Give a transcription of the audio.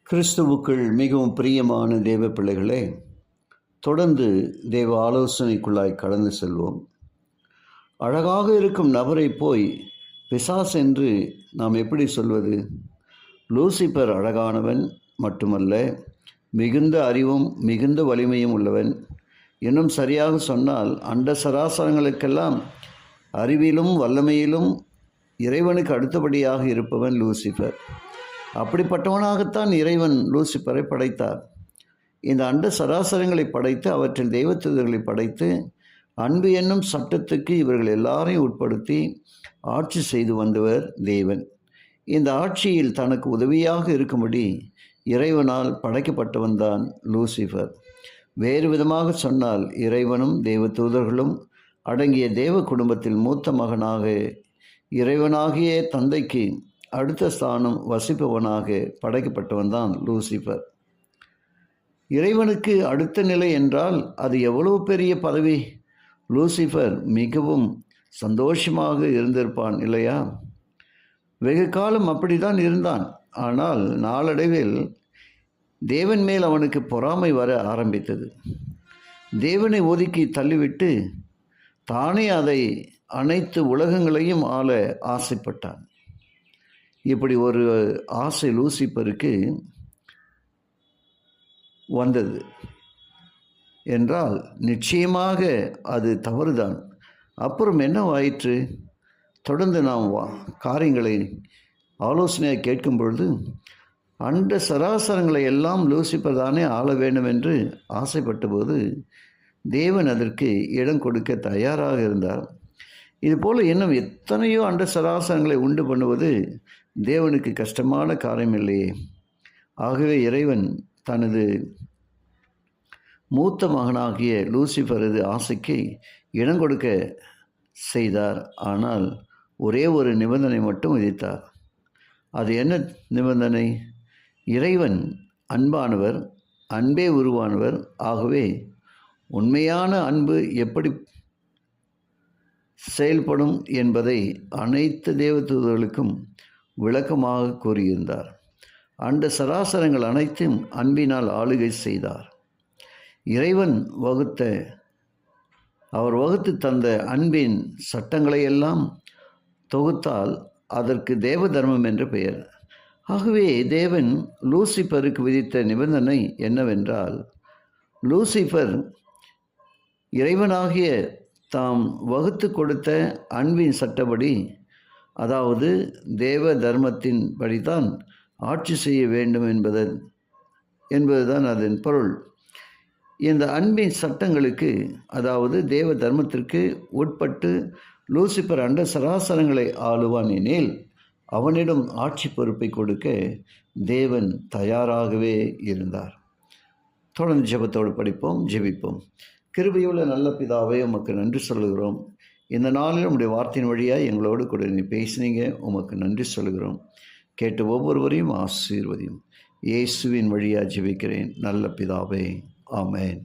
கிறிஸ்துவுக்குள் மிகவும் பிரியமான தேவ பிள்ளைகளே, தொடர்ந்து தேவ ஆலோசனைக்குள்ளாய் கடந்து செல்வோம். அழகாக இருக்கும் நபரை போய் பிசாசு என்று நாம் எப்படி சொல்வது? லூசிபர் அழகானவன் மட்டுமல்ல, மிகுந்த அறிவும் மிகுந்த வலிமையும் உள்ளவன். இன்னும் சரியாக சொன்னால் அண்ட சராசரங்களுக்கெல்லாம் அறிவிலும் வல்லமையிலும் இறைவனுக்கு அடுத்தபடியாக இருப்பவன் லூசிபர். அப்படிப்பட்டவனாகத்தான் இறைவன் லூசிபரை படைத்தார். இந்த அண்ட சராசரங்களை படைத்து அவற்றில் தெய்வத்தூதர்களை படைத்து அன்பு என்னும் சட்டத்துக்கு இவர்கள் எல்லாரையும் உட்படுத்தி ஆட்சி செய்து வந்தவர் தேவன். இந்த ஆட்சியில் தனக்கு உதவியாக இருக்கும்படி இறைவனால் படைக்கப்பட்டவன்தான் லூசிபர். வேறு விதமாக சொன்னால் இறைவனும் தெய்வத்தூதர்களும் அடங்கிய தேவ குடும்பத்தில் மூத்த மகனாக இறைவனாகிய தந்தைக்கு அடுத்த ஸ்தானம் வசிப்பவனாக படைக்கப்பட்டவன்தான் லூசிபர். இறைவனுக்கு அடுத்த நிலை என்றால் அது எவ்வளவு பெரிய பதவி! லூசிபர் மிகவும் சந்தோஷமாக இருந்திருப்பான் இல்லையா? வெகு காலம் அப்படித்தான் இருந்தான். ஆனால் நாளடைவில் தேவன் மேல் அவனுக்கு பொறாமை வர ஆரம்பித்தது. தேவனை ஒதுக்கி தள்ளிவிட்டு தானே அதை அனைத்து உலகங்களையும் ஆள ஆசைப்பட்டான். இப்படி ஒரு ஆசை லூசிபருக்கு வந்தது என்றால் நிச்சயமாக அது தவறுதான். அப்புறம் என்னவாயிற்று? தொடர்ந்து நாம் காரியங்களை ஆலோசனையாக கேட்கும் பொழுது அண்ட சராசரங்களை எல்லாம் லூசிபர் தானே ஆள வேண்டும் என்று ஆசைப்பட்டபோது தேவன் அதற்கு இடம் கொடுக்க தயாராக இருந்தார். இதுபோல் இன்னும் எத்தனையோ அண்ட சராசரங்களை உண்டு பண்ணுவது தேவனுக்கு கஷ்டமான காரியம் இல்லையே. ஆகவே இறைவன் தனது மூத்த மகனாகிய லூசிபரது ஆசைக்கு இடம் கொடுக்க செய்தார். ஆனால் ஒரே ஒரு நிபந்தனை மட்டும் விதித்தார். அது என்ன நிபந்தனை? இறைவன் அன்பானவர், அன்பே உருவானவர். ஆகவே உண்மையான அன்பு எப்படி செயல்படும் என்பதை அனைத்து தேவதூதர்களுக்கும் விளக்கமாக கூறியிருந்தார். அண்ட சராசரங்கள் அனைத்தும் அன்பினால் ஆளுகை செய்தார். இறைவன் அவர் வகுத்து தந்த அன்பின் சட்டங்களையெல்லாம் தொகுத்தால் அதற்கு தேவ தர்மம் என்று பெயர். ஆகவே தேவன் லூசிபருக்கு விதித்த நிபந்தனை என்னவென்றால், லூசிபர் இறைவனாகிய தாம் வகுத்து கொடுத்த அன்பின் சட்டப்படி, அதாவது தேவ தர்மத்தின் படிதான் ஆட்சி செய்ய வேண்டும் என்பதுதான் அதன் பொருள். இந்த அன்பின் சட்டங்களுக்கு, அதாவது தேவ தர்மத்திற்கு உட்பட்டு லூசிபர் அண்ட சராசரங்களை ஆளுவான் எனில் அவனிடம் ஆட்சி பொறுப்பை கொடுக்க தேவன் தயாராகவே இருந்தார். தொடர்ந்து ஜெபத்தோடு படிப்போம், ஜெபிப்போம். கிருபையுள்ள நல்ல பிதாவே, உமக்கு நன்றி சொல்லுகிறோம். இந்த நாளில் உம்முடைய வார்த்தையின் வழியாக எங்களோடு கூட நீ பேசினீங்க, உமக்கு நன்றி சொல்லுகிறோம். கேட்டு ஒவ்வொருவரையும் ஆசீர்வதியும். இயேசுவின் வழியாக ஜெபிக்கிறேன் நல்ல பிதாவே, ஆமென்.